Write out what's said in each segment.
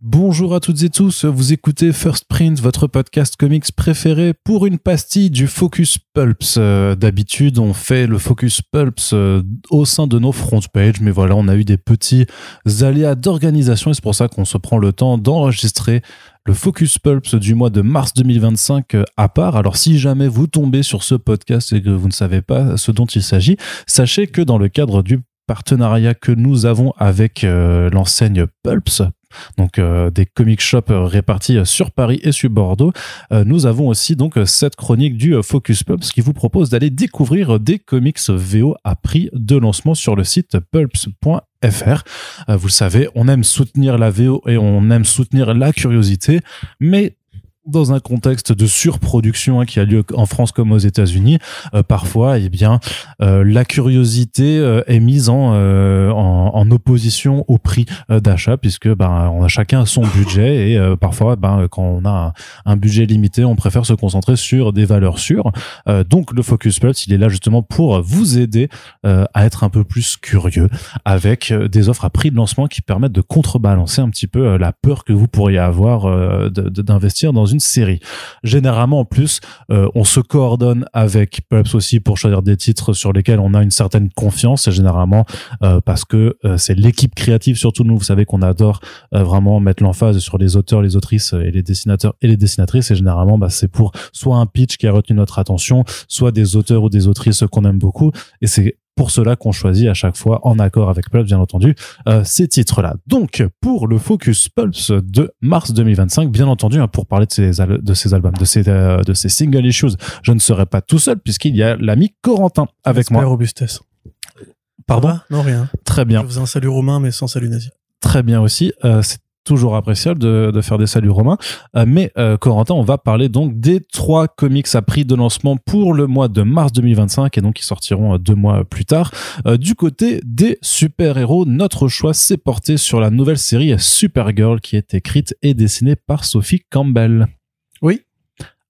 Bonjour à toutes et tous, vous écoutez First Print, votre podcast comics préféré pour une pastille du Focus Pulps. D'habitude, on fait le Focus Pulps au sein de nos front pages, mais voilà, on a eu des petits aléas d'organisation et c'est pour ça qu'on se prend le temps d'enregistrer le Focus Pulps du mois de mars 2025 à part. Alors si jamais vous tombez sur ce podcast et que vous ne savez pas ce dont il s'agit, sachez que dans le cadre du partenariat que nous avons avec l'enseigne Pulps, donc des comic shops répartis sur Paris et sur Bordeaux, nous avons aussi donc cette chronique du Focus Pulps qui vous propose d'aller découvrir des comics VO à prix de lancement sur le site pulps.fr. Vous le savez, on aime soutenir la VO et on aime soutenir la curiosité, mais dans un contexte de surproduction qui a lieu en France comme aux États-Unis, parfois, eh bien, la curiosité est mise en opposition au prix d'achat, puisque on a chacun son budget et parfois, quand on a un budget limité, on préfère se concentrer sur des valeurs sûres. Donc, le Focus Pulps, il est là justement pour vous aider à être un peu plus curieux, avec des offres à prix de lancement qui permettent de contrebalancer un petit peu la peur que vous pourriez avoir d'investir dans une série. Généralement, en plus, on se coordonne avec Pulps aussi pour choisir des titres sur lesquels on a une certaine confiance, et généralement parce que c'est l'équipe créative, surtout nous, vous savez qu'on adore vraiment mettre l'emphase sur les auteurs, les autrices et les dessinateurs et les dessinatrices, et généralement c'est pour soit un pitch qui a retenu notre attention, soit des auteurs ou des autrices qu'on aime beaucoup, et c'est pour cela qu'on choisit à chaque fois, en accord avec Pulps, bien entendu, ces titres-là. Donc, pour le Focus Pulps de mars 2025, bien entendu, pour parler de ces albums, de ces single issues, je ne serai pas tout seul, puisqu'il y a l'ami Corentin avec moi. Robustesse. Pardon ? Non, rien. Très bien. Je faisais un salut romain, mais sans salut nazi. Très bien aussi. C'est toujours appréciable de faire des saluts romains. Mais Corentin, on va parler donc des 3 comics à prix de lancement pour le mois de mars 2025 et donc qui sortiront 2 mois plus tard. Du côté des super-héros, notre choix s'est porté sur la nouvelle série Supergirl qui est écrite et dessinée par Sophie Campbell. Oui.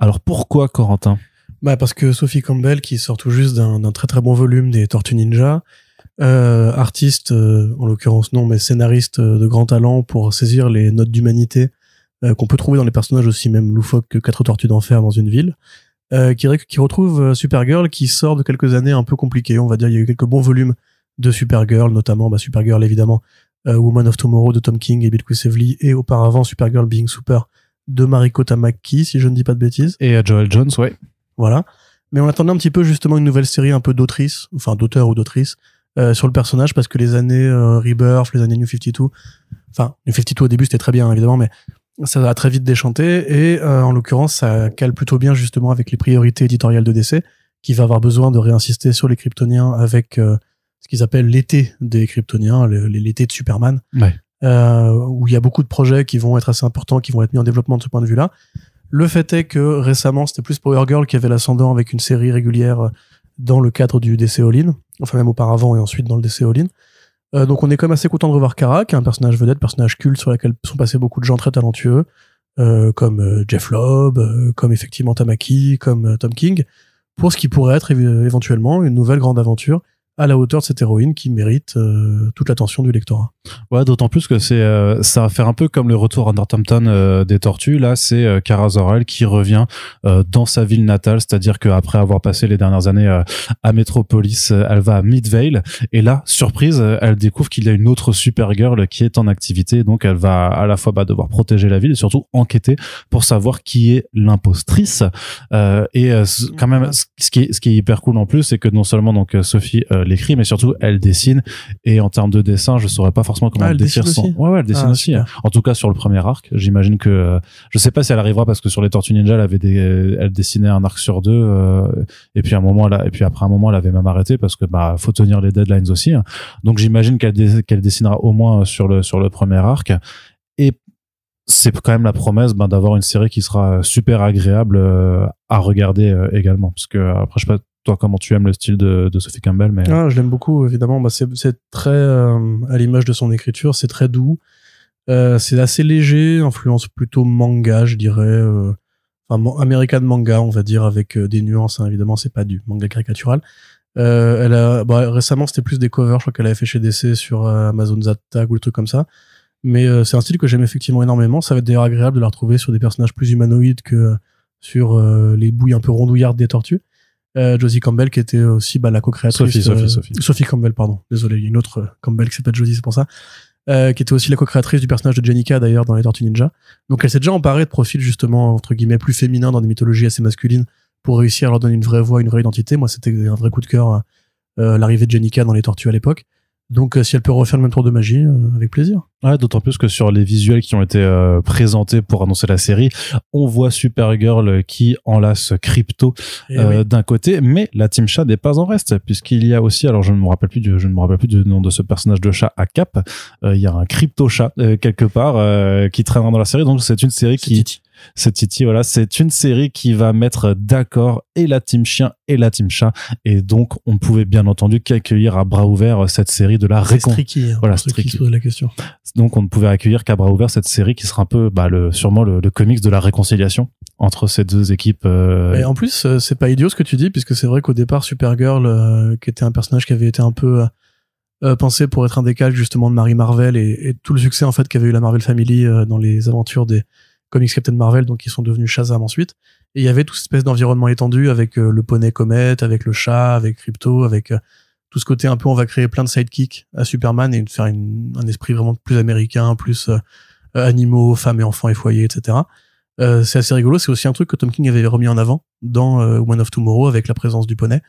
Alors pourquoi, Corentin ? Parce que Sophie Campbell, qui sort tout juste d'un très très bon volume des Tortues Ninja, artiste, en l'occurrence non, mais scénariste de grand talent pour saisir les notes d'humanité qu'on peut trouver dans les personnages aussi même loufoques que 4 tortues d'enfer dans une ville, qui retrouve Supergirl qui sort de quelques années un peu compliquées, on va dire. Il y a eu quelques bons volumes de Supergirl, notamment Supergirl évidemment, Woman of Tomorrow de Tom King et Bill Quisevely, et auparavant Supergirl Being Super de Mariko Tamaki, si je ne dis pas de bêtises. Et Joel Jones, ouais. Voilà. Mais on attendait un petit peu justement une nouvelle série un peu d'autrice, enfin d'auteur ou d'autrice, sur le personnage, parce que les années Rebirth, les années New 52, enfin New 52 au début c'était très bien évidemment, mais ça a très vite déchanté, et en l'occurrence ça cale plutôt bien justement avec les priorités éditoriales de DC, qui va avoir besoin de réinsister sur les Kryptoniens avec ce qu'ils appellent l'été des Kryptoniens, l'été de Superman, ouais. Où il y a beaucoup de projets qui vont être assez importants, qui vont être mis en développement de ce point de vue-là. Le fait est que récemment c'était plus Power Girl qui avait l'ascendant avec une série régulière dans le cadre du DC All-In, enfin même auparavant et ensuite dans le DC All-In. Donc on est quand même assez content de revoir Kara, qui est un personnage vedette, personnage culte sur lequel sont passés beaucoup de gens très talentueux, comme Jeff Lobb, comme effectivement Tamaki, comme Tom King, pour ce qui pourrait être éventuellement une nouvelle grande aventure à la hauteur de cette héroïne qui mérite toute l'attention du lectorat. Ouais, d'autant plus que ça va faire un peu comme le retour à Northampton des Tortues. Là, c'est Kara Zor-El qui revient dans sa ville natale, c'est-à-dire qu'après avoir passé les dernières années à Metropolis, elle va à Midvale, et là, surprise, elle découvre qu'il y a une autre Supergirl qui est en activité, donc elle va à la fois devoir protéger la ville et surtout enquêter pour savoir qui est l'impostrice. Quand même, ce qui est hyper cool en plus, c'est que non seulement donc Sophie l'écrit, mais surtout elle dessine, et en termes de dessin je saurais pas forcément comment elle décrire son... Ouais, elle dessine aussi, en tout cas sur le premier arc. J'imagine que je sais pas si elle arrivera, parce que sur les Tortues Ninja elle dessinait un arc sur 2, et puis après un moment elle avait même arrêté parce que faut tenir les deadlines aussi, donc j'imagine qu'elle dessinera au moins sur le premier arc, et c'est quand même la promesse d'avoir une série qui sera super agréable à regarder également, parce que après je sais pas toi comment tu aimes le style de Sophie Campbell, mais je l'aime beaucoup évidemment. C'est très à l'image de son écriture, c'est très doux, c'est assez léger, influence plutôt manga, je dirais, American manga, on va dire, avec des nuances, évidemment c'est pas du manga caricatural. Elle a récemment c'était plus des covers, je crois qu'elle avait fait chez DC sur Amazon Zattag ou le truc comme ça, Mais c'est un style que j'aime effectivement énormément. Ça va être d'ailleurs agréable de la retrouver sur des personnages plus humanoïdes que sur les bouilles un peu rondouillardes des tortues. Josie Campbell, qui était aussi la co-créatrice. Sophie Campbell, pardon. Désolé, il y a une autre Campbell qui s'appelle Josie, c'est pour ça. Qui était aussi la co-créatrice du personnage de Jennika, d'ailleurs, dans les Tortues Ninja. Donc elle s'est déjà emparée de profils, justement, entre guillemets, plus féminins dans des mythologies assez masculines pour réussir à leur donner une vraie voix, une vraie identité. Moi, c'était un vrai coup de cœur, l'arrivée de Jennika dans les Tortues à l'époque. Donc, si elle peut refaire le même tour de magie, avec plaisir. Ouais, d'autant plus que sur les visuels qui ont été présentés pour annoncer la série, on voit Supergirl qui enlace Crypto d'un côté, mais la Team Chat n'est pas en reste, puisqu'il y a aussi, alors je ne me rappelle plus du nom de ce personnage de chat à cap, il y a un Crypto Chat quelque part qui traînera dans la série, donc c'est une série c'est Titi, voilà, c'est une série qui va mettre d'accord et la team chien et la team chat, et donc on pouvait bien entendu qu'accueillir à bras ouverts cette série de la réconciliation. Voilà, Stricky se pose la question. Donc on ne pouvait accueillir qu'à bras ouverts cette série qui sera un peu sûrement le comics de la réconciliation entre ces deux équipes. Et en plus, c'est pas idiot ce que tu dis, puisque c'est vrai qu'au départ Supergirl, qui était un personnage qui avait été un peu pensé pour être un décalque justement de Mary Marvel et tout le succès en fait qu'avait eu la Marvel Family dans les aventures des comics Captain Marvel, donc ils sont devenus Shazam ensuite. Et il y avait toute cette espèce d'environnement étendu avec le poney Comet, avec le chat, avec Crypto, avec tout ce côté un peu on va créer plein de sidekicks à Superman et faire un esprit vraiment plus américain, plus animaux, femmes et enfants et foyers, etc. C'est assez rigolo. C'est aussi un truc que Tom King avait remis en avant dans Woman of Tomorrow avec la présence du poney.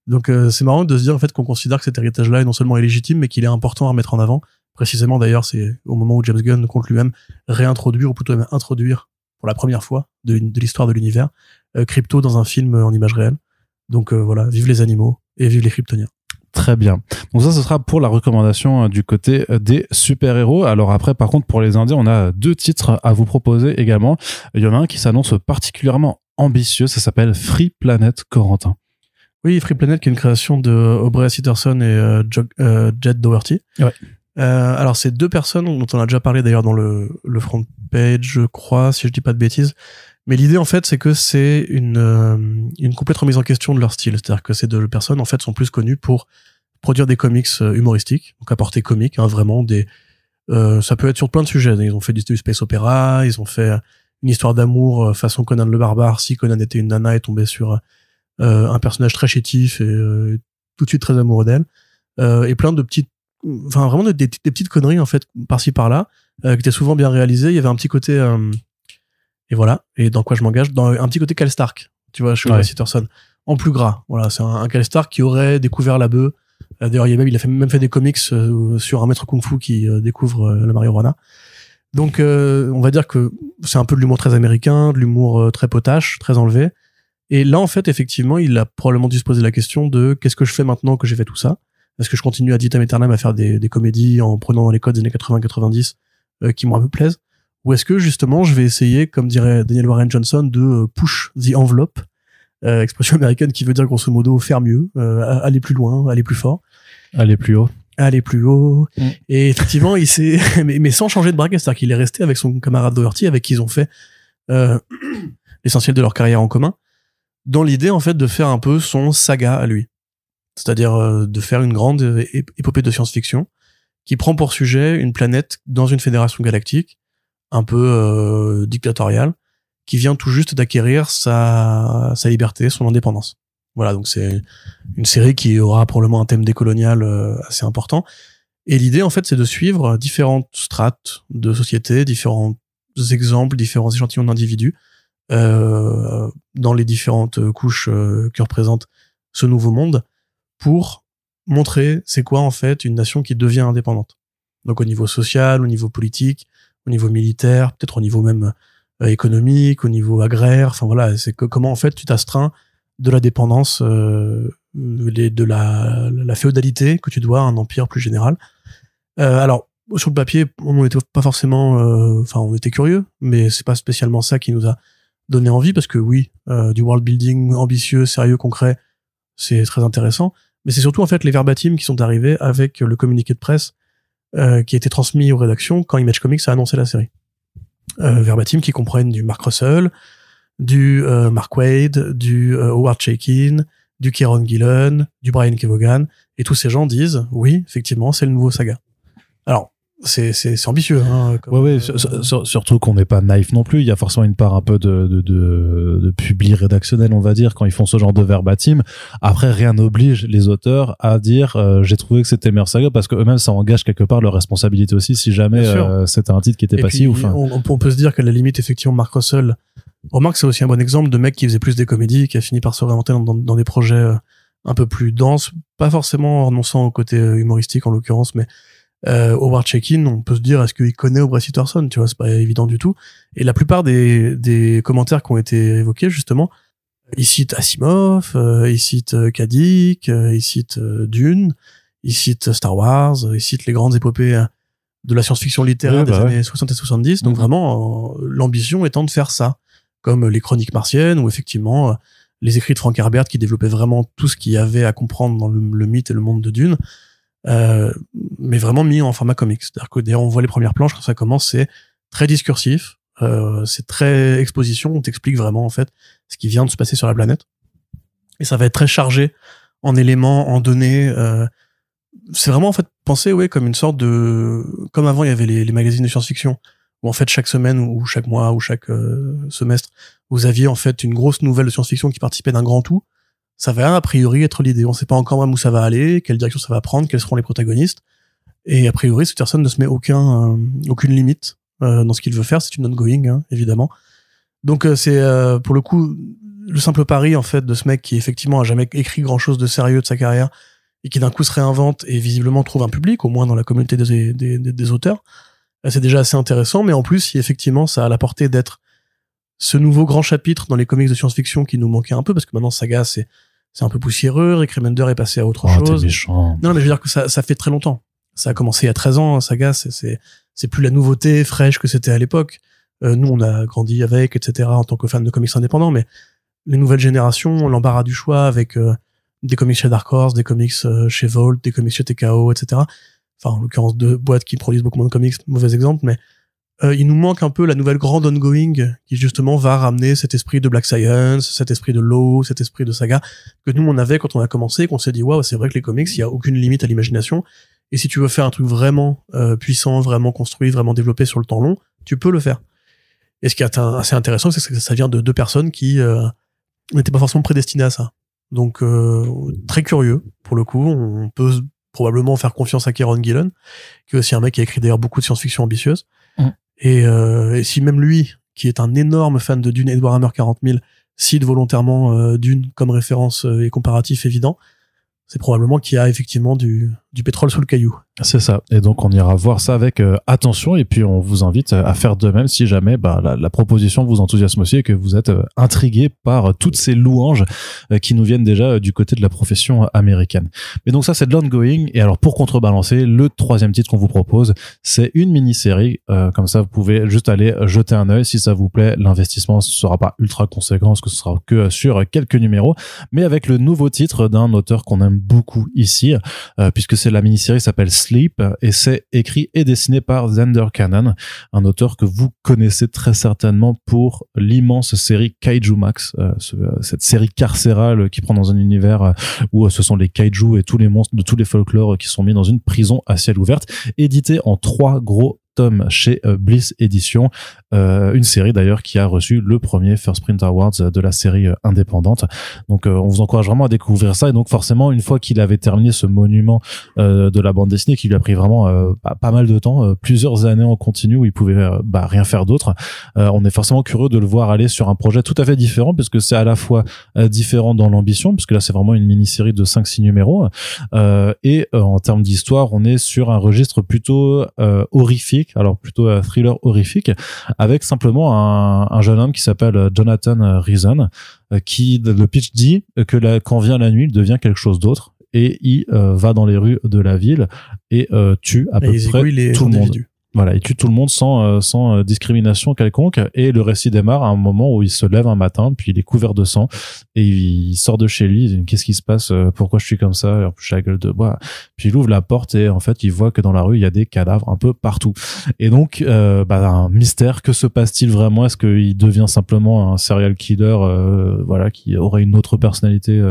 Donc c'est marrant de se dire en fait qu'on considère que cet héritage-là est non seulement illégitime, mais qu'il est important à remettre en avant. Précisément d'ailleurs, c'est au moment où James Gunn compte lui-même réintroduire, ou plutôt même introduire pour la première fois de l'histoire de l'univers, Crypto dans un film en image réelle. Donc voilà, vive les animaux et vive les Kryptoniens. Très bien. Donc ça, ce sera pour la recommandation du côté des super-héros. Alors après, par contre, pour les Indiens, on a 2 titres à vous proposer également. Il y en a un qui s'annonce particulièrement ambitieux, ça s'appelle Free Planet, Corentin. Oui, Free Planet, qui est une création de Aubrey Sitterson et Jed Doherty. Ouais. Alors c'est 2 personnes dont on a déjà parlé d'ailleurs dans le front page, je crois, si je dis pas de bêtises. Mais l'idée en fait c'est que c'est une complète remise en question de leur style. C'est-à-dire que ces 2 personnes en fait sont plus connues pour produire des comics humoristiques, donc à portée comique, hein, vraiment ça peut être sur plein de sujets. Ils ont fait du space opéra, ils ont fait une histoire d'amour façon Conan le Barbare, si Conan était une nana et tombait sur un personnage très chétif et tout de suite très amoureux d'elle, et plein de petites, enfin vraiment des petites conneries en fait par-ci par-là, qui étaient souvent bien réalisées. Il y avait un petit côté et voilà, et dans quoi je m'engage, dans un petit côté Cal Stark, tu vois, chez Aubrey Sitterson, en plus gras. Voilà, c'est un Cal Stark qui aurait découvert la bœuf. D'ailleurs, il a même fait des comics sur un maître kung-fu qui découvre la marijuana. Donc on va dire que c'est un peu de l'humour très américain, de l'humour très potache, très enlevé. Et là, en fait, effectivement, il a probablement dû se poser la question de qu'est-ce que je fais maintenant que j'ai fait tout ça? Est-ce que je continue ad vitam aeternam à faire des comédies en prenant les codes des années 80-90 qui moi me plaisent? Ou est-ce que, justement, je vais essayer, comme dirait Daniel Warren Johnson, de push the envelope, expression américaine qui veut dire grosso modo faire mieux, aller plus loin, aller plus fort. Aller plus haut. Aller plus haut. Et effectivement, il s'est, mais sans changer de braquet, c'est-à-dire qu'il est resté avec son camarade Doherty, avec qui ils ont fait l'essentiel de leur carrière en commun, dans l'idée, en fait, de faire un peu son saga à lui. C'est-à-dire de faire une grande épopée de science-fiction qui prend pour sujet une planète dans une fédération galactique un peu dictatoriale, qui vient tout juste d'acquérir sa liberté, son indépendance. Voilà, donc c'est une série qui aura probablement un thème décolonial assez important. Et l'idée, en fait, c'est de suivre différentes strates de société, différents exemples, différents échantillons d'individus dans les différentes couches que représente ce nouveau monde, pour montrer c'est quoi en fait une nation qui devient indépendante. Donc au niveau social, au niveau politique, au niveau militaire, peut-être au niveau même économique, au niveau agraire, enfin voilà, c'est comment en fait tu t'astreins de la dépendance, de la féodalité que tu dois à un empire plus général. Alors sur le papier, on n'était pas forcément, enfin on était curieux, mais c'est pas spécialement ça qui nous a donné envie, parce que oui, du world building ambitieux, sérieux, concret, c'est très intéressant, mais c'est surtout en fait les verbatims qui sont arrivés avec le communiqué de presse qui a été transmis aux rédactions quand Image Comics a annoncé la série. Verbatim qui comprennent du Mark Russell, du Mark Waid, du Howard Chaykin, du Kieron Gillen, du Brian Kevogan, et tous ces gens disent oui, effectivement, c'est le nouveau saga. Alors c'est ambitieux, hein, Ouais, surtout qu'on n'est pas naïf non plus. Il y a forcément une part un peu de publi rédactionnel, on va dire, quand ils font ce genre de verbatim. Après, rien n'oblige les auteurs à dire j'ai trouvé que c'était meilleure saga, parce que eux-mêmes, ça engage quelque part leur responsabilité aussi, si jamais c'était un titre qui était pas si ouf. On peut se dire qu'à la limite, effectivement, Mark Russell, remarque, c'est aussi un bon exemple de mec qui faisait plus des comédies, qui a fini par se réinventer dans des projets un peu plus denses, pas forcément en renonçant au côté humoristique en l'occurrence, mais Howard Chaykin, on peut se dire, est-ce qu'il connaît Aubrey Sitterson, tu vois, c'est pas évident du tout. Et la plupart des commentaires qui ont été évoqués, justement, ils citent Asimov, ils citent Kadik, ils citent Dune, ils citent Star Wars, ils citent les grandes épopées de la science-fiction littéraire des années 60 et 70. Donc vraiment, l'ambition étant de faire ça, comme les Chroniques martiennes, ou effectivement les écrits de Frank Herbert qui développaient vraiment tout ce qu'il y avait à comprendre dans le mythe et le monde de Dune. Mais vraiment mis en format comics. C'est-à-dire que d'ailleurs on voit les premières planches quand ça commence, c'est très discursif, c'est très exposition, on t'explique vraiment en fait ce qui vient de se passer sur la planète. Et ça va être très chargé en éléments, en données. C'est vraiment en fait pensé comme une sorte de, comme avant il y avait les magazines de science-fiction où en fait chaque semaine ou chaque mois ou chaque semestre vous aviez en fait une grosse nouvelle de science-fiction qui participait d'un grand tout. Ça va a priori être l'idée. On sait pas encore même où ça va aller, quelle direction ça va prendre, quels seront les protagonistes. Et a priori, cette personne ne se met aucune limite dans ce qu'il veut faire. C'est une ongoing, hein, évidemment. Donc c'est pour le coup le simple pari en fait de ce mec qui effectivement a jamais écrit grand chose de sérieux de sa carrière et qui d'un coup se réinvente et visiblement trouve un public, au moins dans la communauté des auteurs. C'est déjà assez intéressant, mais en plus, si effectivement ça a la portée d'être ce nouveau grand chapitre dans les comics de science-fiction qui nous manquait un peu, parce que maintenant Saga c'est un peu poussiéreux, Rick Remender est passé à autre chose. T'es méchant. Non, mais je veux dire que ça fait très longtemps. Ça a commencé il y a 13 ans, Saga, c'est plus la nouveauté fraîche que c'était à l'époque. Nous, on a grandi avec, etc., en tant que fans de comics indépendants, mais les nouvelles générations, l'embarras du choix avec des comics chez Dark Horse, des comics chez Vault, des comics chez TKO, etc. Enfin, en l'occurrence, deux boîtes qui produisent beaucoup moins de comics, mauvais exemple, mais il nous manque un peu la nouvelle grande ongoing qui justement va ramener cet esprit de Black Science, cet esprit de Law, cet esprit de Saga que nous on avait quand on a commencé, qu'on s'est dit waouh, c'est vrai que les comics, il y a aucune limite à l'imagination, et si tu veux faire un truc vraiment puissant, vraiment construit, vraiment développé sur le temps long, tu peux le faire. Et ce qui est assez intéressant, c'est que ça vient de deux personnes qui n'étaient pas forcément prédestinées à ça. Donc très curieux pour le coup. On peut probablement faire confiance à Kieron Gillen, qui est aussi un mec qui a écrit d'ailleurs beaucoup de science-fiction ambitieuse. Et si même lui, qui est un énorme fan de Dune et de Warhammer 40 000, cite volontairement Dune comme référence et comparatif évident, c'est probablement qu'il y a effectivement du pétrole sous le caillou. C'est ça. Et donc, on ira voir ça avec attention, et puis on vous invite à faire de même si jamais la proposition vous enthousiasme aussi et que vous êtes intrigué par toutes ces louanges qui nous viennent déjà du côté de la profession américaine. Mais donc ça, c'est de l'ongoing. Et alors, pour contrebalancer, le troisième titre qu'on vous propose, c'est une mini-série. Comme ça, vous pouvez juste aller jeter un œil si ça vous plaît. L'investissement ne sera pas ultra conséquent, parce que ce sera que sur quelques numéros, mais avec le nouveau titre d'un auteur qu'on aime beaucoup ici, puisque c'est la mini-série s'appelle Sleep, et c'est écrit et dessiné par Zander Cannon, un auteur que vous connaissez très certainement pour l'immense série Kaiju Max, cette série carcérale qui prend dans un univers où ce sont les kaiju et tous les monstres de tous les folklores qui sont mis dans une prison à ciel ouvert, édité en 3 gros tomes chez Bliss Edition, une série d'ailleurs qui a reçu le premier First Print Awards de la série indépendante. Donc on vous encourage vraiment à découvrir ça, et donc forcément une fois qu'il avait terminé ce monument de la bande dessinée qui lui a pris vraiment pas mal de temps, plusieurs années en continu où il pouvait rien faire d'autre, on est forcément curieux de le voir aller sur un projet tout à fait différent, puisque c'est à la fois différent dans l'ambition, puisque là c'est vraiment une mini-série de 5-6 numéros, et en termes d'histoire on est sur un registre plutôt horrifique, alors plutôt thriller horrifique, avec simplement un jeune homme qui s'appelle Jonathan Reason, qui, le pitch dit que quand vient la nuit, il devient quelque chose d'autre, et il va dans les rues de la ville et tue à peu près tout le monde. Voilà, il tue tout le monde sans discrimination quelconque, et le récit démarre à un moment où il se lève un matin, puis il est couvert de sang, et il sort de chez lui, il dit, qu'est-ce qui se passe, pourquoi je suis comme ça, et en plus j'ai la gueule de bois, puis il ouvre la porte, et en fait il voit que dans la rue il y a des cadavres un peu partout, et donc un mystère, que se passe-t-il vraiment, est-ce qu'il devient simplement un serial killer qui aurait une autre personnalité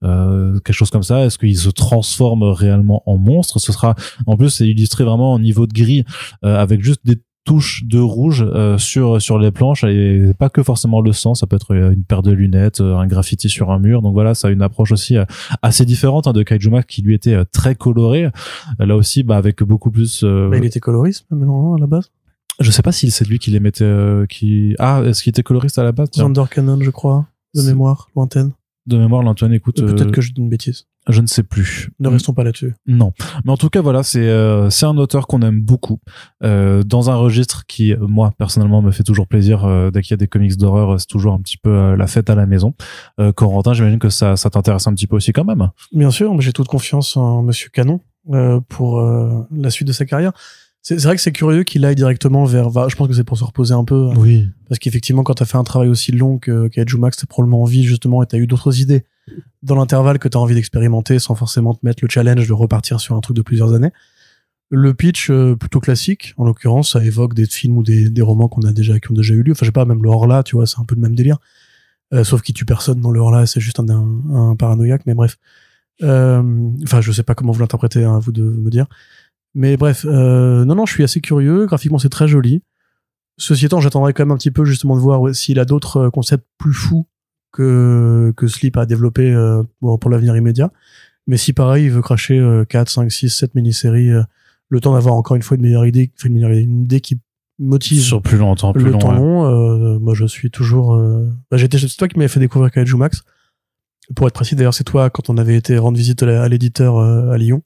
quelque chose comme ça. Est-ce qu'ils se transforment réellement en monstres? Ce sera, en plus, c'est illustré vraiment au niveau de gris, avec juste des touches de rouge sur les planches, et pas que forcément le sang, ça peut être une paire de lunettes, un graffiti sur un mur. Donc voilà, ça a une approche aussi assez différente de Kaiju Max, qui lui était très coloré. Là aussi, avec beaucoup plus il était coloriste même non, à la base. Je sais pas si c'est lui qui les mettait est-ce qu'il était coloriste à la base? Thunder Cannon, je crois, de mémoire lointaine. De mémoire, l'Antoine, écoute, peut-être que je dis une bêtise. Je ne sais plus. Ne restons pas là-dessus. Non. Mais en tout cas, voilà, c'est un auteur qu'on aime beaucoup, dans un registre qui, moi, personnellement, me fait toujours plaisir. Dès qu'il y a des comics d'horreur, c'est toujours un petit peu la fête à la maison. Corentin, j'imagine que ça t'intéresse un petit peu aussi quand même. Bien sûr, mais j'ai toute confiance en Monsieur Canon pour la suite de sa carrière. C'est vrai que c'est curieux qu'il aille directement vers... je pense que c'est pour se reposer un peu. Oui. Parce qu'effectivement, quand t'as fait un travail aussi long que Kaiju Max, t'as probablement envie, justement, et t'as eu d'autres idées dans l'intervalle que t'as envie d'expérimenter sans forcément te mettre le challenge de repartir sur un truc de plusieurs années. Le pitch, plutôt classique. En l'occurrence, ça évoque des films ou des romans qui ont déjà eu lieu. Enfin, je sais pas, même le Horla, tu vois, c'est un peu le même délire. Sauf qu'il tue personne dans le Horla, c'est juste un paranoïaque, mais bref. Enfin, je sais pas comment vous l'interprétez, à vous de me dire. Mais bref, non, je suis assez curieux. Graphiquement, c'est très joli. Ceci étant, j'attendrai quand même un petit peu justement de voir s'il a d'autres concepts plus fous que Sleep a développé pour l'avenir immédiat. Mais si pareil, il veut cracher 4, 5, 6, 7 mini-séries, le temps d'avoir encore une fois une idée qui motive sur plus longtemps, le temps long. Moi, je suis toujours... c'est toi qui m'avais fait découvrir Kaiju Max. Pour être précis, d'ailleurs, c'est toi quand on avait été rendre visite à l'éditeur à Lyon.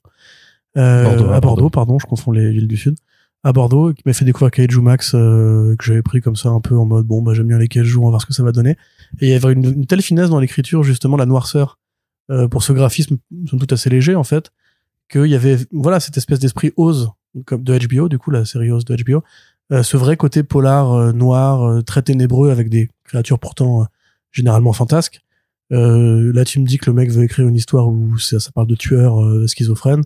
À Bordeaux, pardon, je confonds les villes du Sud. À Bordeaux, qui m'a fait découvrir Kaiju Max, que j'avais pris comme ça un peu en mode j'aime bien les Kaiju, on va voir ce que ça va donner. Et il y avait une telle finesse dans l'écriture, justement, la noirceur, pour ce graphisme, somme toute assez léger en fait, qu'il y avait cette espèce d'esprit Oz comme de HBO, du coup la série Oz de HBO, ce vrai côté polar noir, très ténébreux, avec des créatures pourtant généralement fantasques. Là tu me dis que le mec veut écrire une histoire où ça parle de tueurs schizophrènes.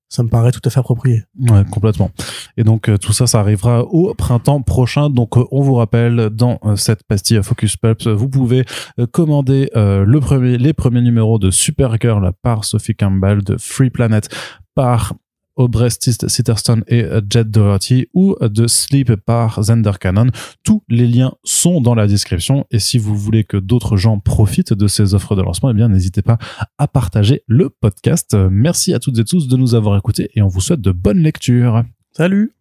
Ça me paraît tout à fait approprié. Ouais, complètement. Et donc, tout ça arrivera au printemps prochain. Donc, on vous rappelle, dans cette pastille Focus Pulps, vous pouvez commander les premiers numéros de Supergirl par Sophie Campbell, de Free Planet par Aubrey Sitterstone et Jed Doherty, ou de Sleep par Thunder Cannon. Tous les liens sont dans la description, et si vous voulez que d'autres gens profitent de ces offres de lancement, n'hésitez pas à partager le podcast. Merci à toutes et tous de nous avoir écoutés, et on vous souhaite de bonnes lectures. Salut!